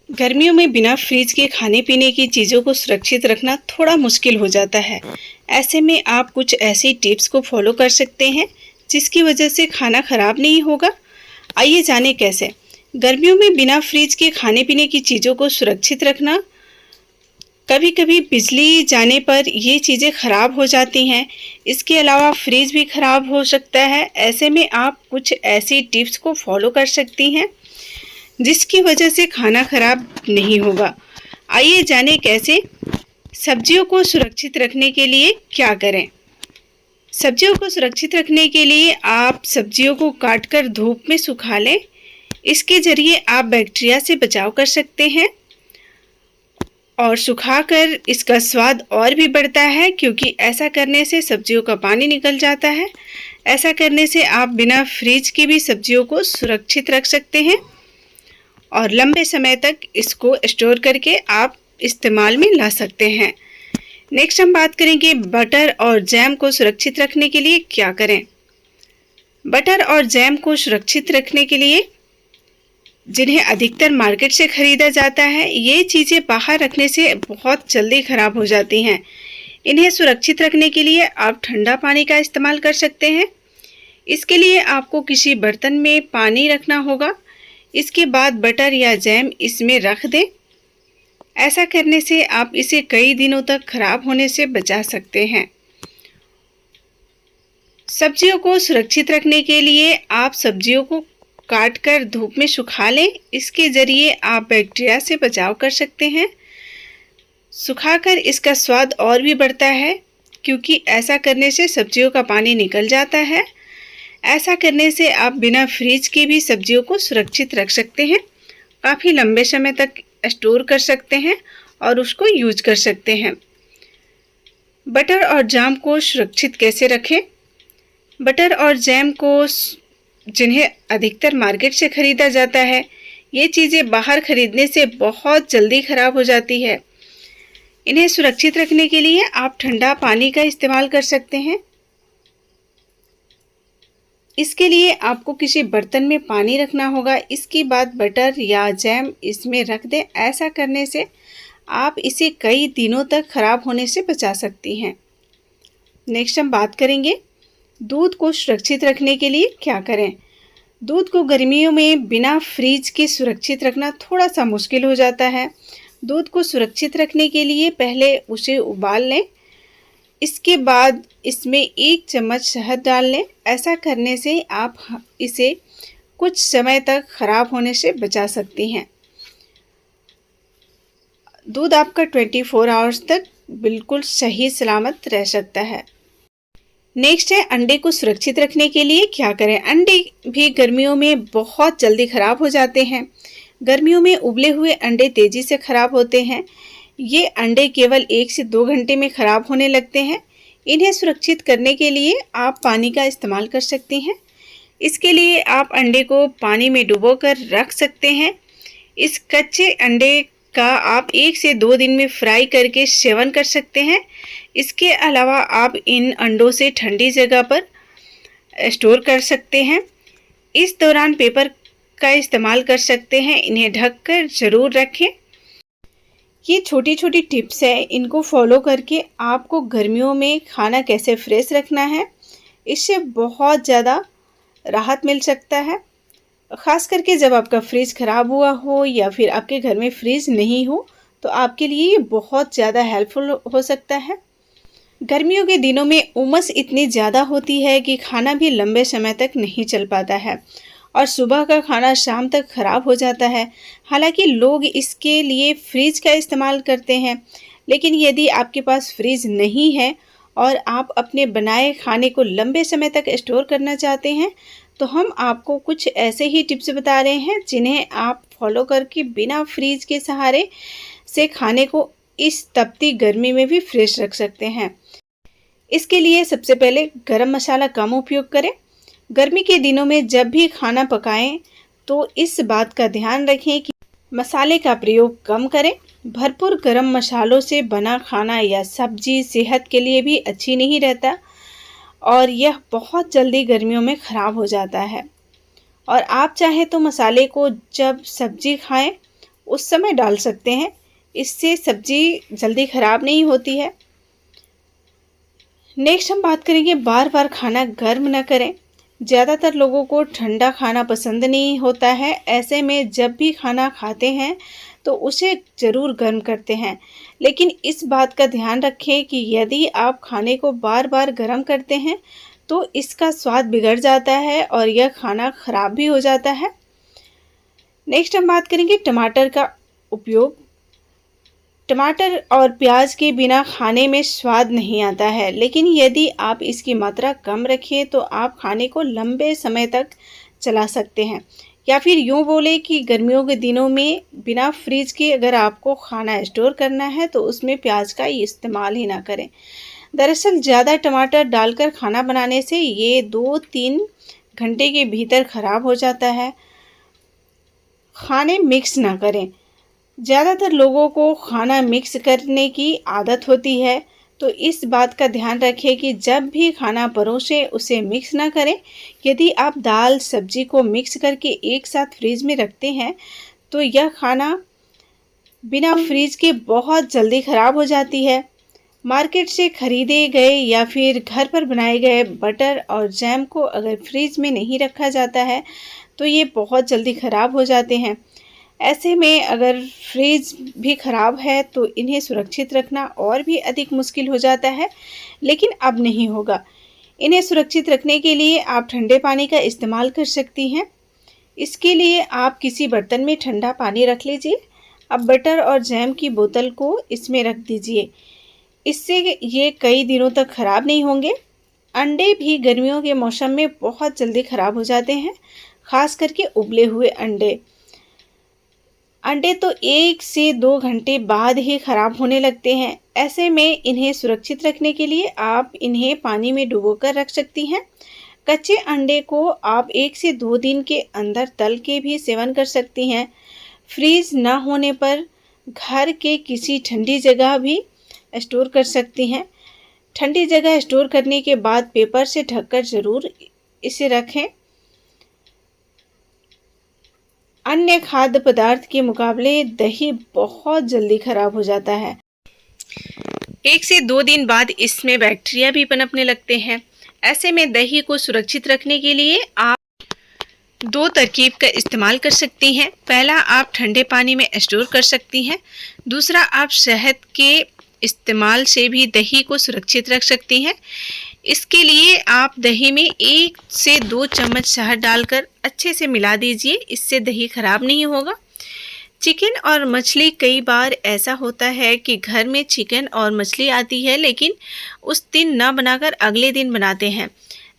गर्मियों में बिना फ्रिज के खाने पीने की चीज़ों को सुरक्षित रखना थोड़ा मुश्किल हो जाता है। ऐसे में आप कुछ ऐसी टिप्स को फॉलो कर सकते हैं जिसकी वजह से खाना खराब नहीं होगा। आइए जानें कैसे। गर्मियों में बिना फ्रिज के खाने पीने की चीज़ों को सुरक्षित रखना। कभी कभी बिजली जाने पर ये चीज़ें खराब हो जाती हैं। इसके अलावा फ्रिज भी खराब हो सकता है। ऐसे में आप कुछ ऐसी टिप्स को फॉलो कर सकती हैं जिसकी वजह से खाना खराब नहीं होगा। आइए जानें कैसे। सब्जियों को सुरक्षित रखने के लिए क्या करें। सब्जियों को सुरक्षित रखने के लिए आप सब्जियों को काटकर धूप में सुखा लें। इसके जरिए आप बैक्टीरिया से बचाव कर सकते हैं और सुखाकर इसका स्वाद और भी बढ़ता है, क्योंकि ऐसा करने से सब्जियों का पानी निकल जाता है। ऐसा करने से आप बिना फ्रिज के भी सब्जियों को सुरक्षित रख सकते हैं और लंबे समय तक इसको स्टोर करके आप इस्तेमाल में ला सकते हैं। नेक्स्ट हम बात करेंगे बटर और जैम को सुरक्षित रखने के लिए क्या करें। बटर और जैम को सुरक्षित रखने के लिए जिन्हें अधिकतर मार्केट से खरीदा जाता है, ये चीज़ें बाहर रखने से बहुत जल्दी खराब हो जाती हैं। इन्हें सुरक्षित रखने के लिए आप ठंडा पानी का इस्तेमाल कर सकते हैं। इसके लिए आपको किसी बर्तन में पानी रखना होगा। इसके बाद बटर या जैम इसमें रख दें। ऐसा करने से आप इसे कई दिनों तक खराब होने से बचा सकते हैं। सब्जियों को सुरक्षित रखने के लिए आप सब्जियों को काटकर धूप में सुखा लें। इसके जरिए आप बैक्टीरिया से बचाव कर सकते हैं। सुखाकर इसका स्वाद और भी बढ़ता है, क्योंकि ऐसा करने से सब्जियों का पानी निकल जाता है। ऐसा करने से आप बिना फ्रिज के भी सब्जियों को सुरक्षित रख सकते हैं। काफ़ी लंबे समय तक स्टोर कर सकते हैं और उसको यूज कर सकते हैं। बटर और जैम को सुरक्षित कैसे रखें। बटर और जैम को जिन्हें अधिकतर मार्केट से खरीदा जाता है, ये चीज़ें बाहर खरीदने से बहुत जल्दी खराब हो जाती है। इन्हें सुरक्षित रखने के लिए आप ठंडा पानी का इस्तेमाल कर सकते हैं। इसके लिए आपको किसी बर्तन में पानी रखना होगा। इसके बाद बटर या जैम इसमें रख दें। ऐसा करने से आप इसे कई दिनों तक खराब होने से बचा सकती हैं। नेक्स्ट हम बात करेंगे दूध को सुरक्षित रखने के लिए क्या करें। दूध को गर्मियों में बिना फ्रिज के सुरक्षित रखना थोड़ा सा मुश्किल हो जाता है। दूध को सुरक्षित रखने के लिए पहले उसे उबाल लें। इसके बाद इसमें 1 चम्मच शहद डाल लें। ऐसा करने से आप इसे कुछ समय तक खराब होने से बचा सकती हैं। दूध आपका 24 आवर्स तक बिल्कुल सही सलामत रह सकता है। नेक्स्ट है अंडे को सुरक्षित रखने के लिए क्या करें। अंडे भी गर्मियों में बहुत जल्दी खराब हो जाते हैं। गर्मियों में उबले हुए अंडे तेज़ी से खराब होते हैं। ये अंडे केवल 1 से 2 घंटे में खराब होने लगते हैं। इन्हें सुरक्षित करने के लिए आप पानी का इस्तेमाल कर सकते हैं। इसके लिए आप अंडे को पानी में डुबोकर रख सकते हैं। इस कच्चे अंडे का आप 1 से 2 दिन में फ्राई करके सेवन कर सकते हैं। इसके अलावा आप इन अंडों से ठंडी जगह पर स्टोर कर सकते हैं। इस दौरान पेपर का इस्तेमाल कर सकते हैं। इन्हें ढककर ज़रूर रखें। ये छोटी छोटी टिप्स है, इनको फॉलो करके आपको गर्मियों में खाना कैसे फ्रेश रखना है, इससे बहुत ज़्यादा राहत मिल सकता है। ख़ास करके जब आपका फ्रिज ख़राब हुआ हो या फिर आपके घर में फ्रिज नहीं हो, तो आपके लिए ये बहुत ज़्यादा हेल्पफुल हो सकता है। गर्मियों के दिनों में उमस इतनी ज़्यादा होती है कि खाना भी लंबे समय तक नहीं चल पाता है और सुबह का खाना शाम तक ख़राब हो जाता है। हालांकि लोग इसके लिए फ्रिज का इस्तेमाल करते हैं, लेकिन यदि आपके पास फ्रिज नहीं है और आप अपने बनाए खाने को लंबे समय तक स्टोर करना चाहते हैं, तो हम आपको कुछ ऐसे ही टिप्स बता रहे हैं जिन्हें आप फॉलो करके बिना फ्रिज के सहारे से खाने को इस तपती गर्मी में भी फ्रेश रख सकते हैं। इसके लिए सबसे पहले गरम मसाला कम उपयोग करें। गर्मी के दिनों में जब भी खाना पकाएं तो इस बात का ध्यान रखें कि मसाले का प्रयोग कम करें। भरपूर गरम मसालों से बना खाना या सब्जी सेहत के लिए भी अच्छी नहीं रहता और यह बहुत जल्दी गर्मियों में ख़राब हो जाता है। और आप चाहें तो मसाले को जब सब्जी खाएं उस समय डाल सकते हैं। इससे सब्जी जल्दी ख़राब नहीं होती है। नेक्स्ट हम बात करेंगे बार बार खाना गर्म न करें। ज़्यादातर लोगों को ठंडा खाना पसंद नहीं होता है। ऐसे में जब भी खाना खाते हैं तो उसे ज़रूर गर्म करते हैं, लेकिन इस बात का ध्यान रखें कि यदि आप खाने को बार बार गर्म करते हैं तो इसका स्वाद बिगड़ जाता है और यह खाना ख़राब भी हो जाता है। नेक्स्ट हम बात करेंगे टमाटर का उपयोग। टमाटर और प्याज के बिना खाने में स्वाद नहीं आता है, लेकिन यदि आप इसकी मात्रा कम रखें तो आप खाने को लंबे समय तक चला सकते हैं। या फिर यूँ बोले कि गर्मियों के दिनों में बिना फ्रिज के अगर आपको खाना स्टोर करना है तो उसमें प्याज का इस्तेमाल ही ना करें। दरअसल ज़्यादा टमाटर डालकर खाना बनाने से ये 2-3 घंटे के भीतर ख़राब हो जाता है। खाने मिक्स ना करें। ज़्यादातर लोगों को खाना मिक्स करने की आदत होती है, तो इस बात का ध्यान रखें कि जब भी खाना परोसें उसे मिक्स ना करें। यदि आप दाल सब्जी को मिक्स करके एक साथ फ्रिज में रखते हैं तो यह खाना बिना फ्रिज के बहुत जल्दी ख़राब हो जाती है। मार्केट से खरीदे गए या फिर घर पर बनाए गए बटर और जैम को अगर फ्रिज में नहीं रखा जाता है तो ये बहुत जल्दी ख़राब हो जाते हैं। ऐसे में अगर फ्रिज भी ख़राब है तो इन्हें सुरक्षित रखना और भी अधिक मुश्किल हो जाता है, लेकिन अब नहीं होगा। इन्हें सुरक्षित रखने के लिए आप ठंडे पानी का इस्तेमाल कर सकती हैं। इसके लिए आप किसी बर्तन में ठंडा पानी रख लीजिए। अब बटर और जैम की बोतल को इसमें रख दीजिए। इससे ये कई दिनों तक ख़राब नहीं होंगे। अंडे भी गर्मियों के मौसम में बहुत जल्दी ख़राब हो जाते हैं, ख़ास करके उबले हुए अंडे। अंडे तो 1 से 2 घंटे बाद ही ख़राब होने लगते हैं। ऐसे में इन्हें सुरक्षित रखने के लिए आप इन्हें पानी में डुबोकर रख सकती हैं। कच्चे अंडे को आप 1 से 2 दिन के अंदर तल के भी सेवन कर सकती हैं। फ्रीज न होने पर घर के किसी ठंडी जगह भी स्टोर कर सकती हैं। ठंडी जगह स्टोर करने के बाद पेपर से ढककर ज़रूर इसे रखें। अन्य खाद्य पदार्थ के मुकाबले दही बहुत जल्दी ख़राब हो जाता है। 1 से 2 दिन बाद इसमें बैक्टीरिया भी पनपने लगते हैं। ऐसे में दही को सुरक्षित रखने के लिए आप 2 तरकीब का इस्तेमाल कर सकती हैं। पहला, आप ठंडे पानी में स्टोर कर सकती हैं। दूसरा, आप शहद के इस्तेमाल से भी दही को सुरक्षित रख सकती हैं। इसके लिए आप दही में 1 से 2 चम्मच शहद डालकर अच्छे से मिला दीजिए। इससे दही खराब नहीं होगा। चिकन और मछली, कई बार ऐसा होता है कि घर में चिकन और मछली आती है लेकिन उस दिन ना बनाकर अगले दिन बनाते हैं।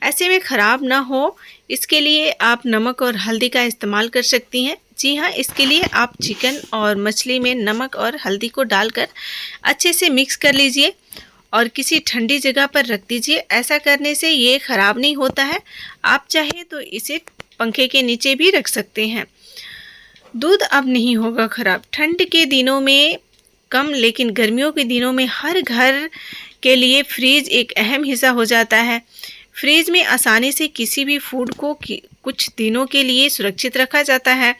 ऐसे में ख़राब ना हो इसके लिए आप नमक और हल्दी का इस्तेमाल कर सकती हैं। जी हाँ, इसके लिए आप चिकन और मछली में नमक और हल्दी को डालकर अच्छे से मिक्स कर लीजिए और किसी ठंडी जगह पर रख दीजिए। ऐसा करने से ये ख़राब नहीं होता है। आप चाहे तो इसे पंखे के नीचे भी रख सकते हैं। दूध अब नहीं होगा ख़राब। ठंड के दिनों में कम, लेकिन गर्मियों के दिनों में हर घर के लिए फ्रीज एक अहम हिस्सा हो जाता है। फ्रीज में आसानी से किसी भी फूड को कुछ दिनों के लिए सुरक्षित रखा जाता है,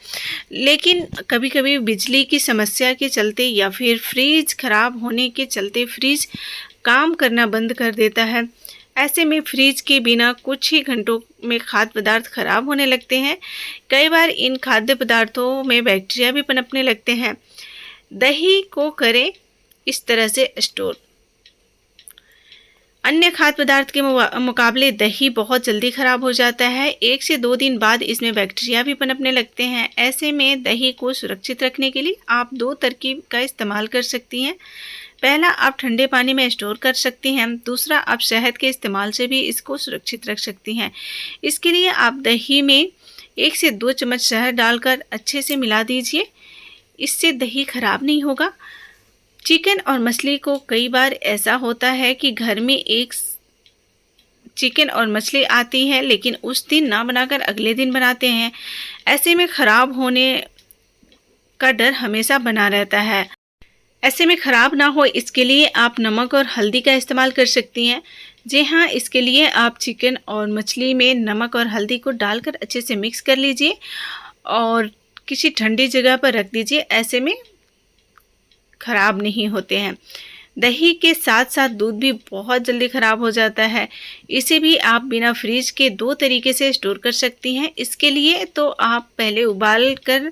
लेकिन कभी कभी बिजली की समस्या के चलते या फिर फ्रीज खराब होने के चलते फ्रीज काम करना बंद कर देता है। ऐसे में फ्रीज के बिना कुछ ही घंटों में खाद्य पदार्थ खराब होने लगते हैं। कई बार इन खाद्य पदार्थों में बैक्टीरिया भी पनपने लगते हैं। दही को करें इस तरह से स्टोर। अन्य खाद्य पदार्थ के मुकाबले दही बहुत जल्दी ख़राब हो जाता है। 1 से 2 दिन बाद इसमें बैक्टीरिया भी पनपने लगते हैं। ऐसे में दही को सुरक्षित रखने के लिए आप 2 तरकीब का इस्तेमाल कर सकती हैं। पहला, आप ठंडे पानी में स्टोर कर सकती हैं। दूसरा, आप शहद के इस्तेमाल से भी इसको सुरक्षित रख सकती हैं। इसके लिए आप दही में 1 से 2 चम्मच शहद डालकर अच्छे से मिला दीजिए। इससे दही ख़राब नहीं होगा। चिकन और मछली को कई बार ऐसा होता है कि घर में एक चिकन और मछली आती है लेकिन उस दिन ना बनाकर अगले दिन बनाते हैं। ऐसे में ख़राब होने का डर हमेशा बना रहता है। ऐसे में ख़राब ना हो इसके लिए आप नमक और हल्दी का इस्तेमाल कर सकती हैं। जी हाँ, इसके लिए आप चिकन और मछली में नमक और हल्दी को डालकर अच्छे से मिक्स कर लीजिए और किसी ठंडी जगह पर रख दीजिए, ऐसे में ख़राब नहीं होते हैं। दही के साथ साथ दूध भी बहुत जल्दी ख़राब हो जाता है। इसे भी आप बिना फ्रीज के 2 तरीके से स्टोर कर सकती हैं। इसके लिए तो आप पहले उबाल कर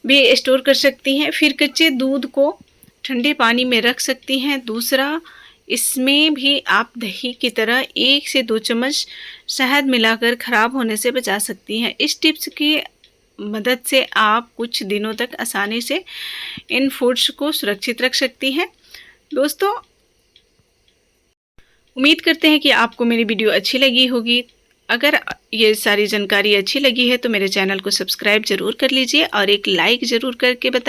भी स्टोर कर सकती हैं, फिर कच्चे दूध को ठंडे पानी में रख सकती हैं। दूसरा, इसमें भी आप दही की तरह 1 से 2 चम्मच शहद मिलाकर ख़राब होने से बचा सकती हैं। इस टिप्स की मदद से आप कुछ दिनों तक आसानी से इन फूड्स को सुरक्षित रख सकती हैं। दोस्तों, उम्मीद करते हैं कि आपको मेरी वीडियो अच्छी लगी होगी। अगर ये सारी जानकारी अच्छी लगी है तो मेरे चैनल को सब्सक्राइब ज़रूर कर लीजिए और एक लाइक ज़रूर करके बताइए।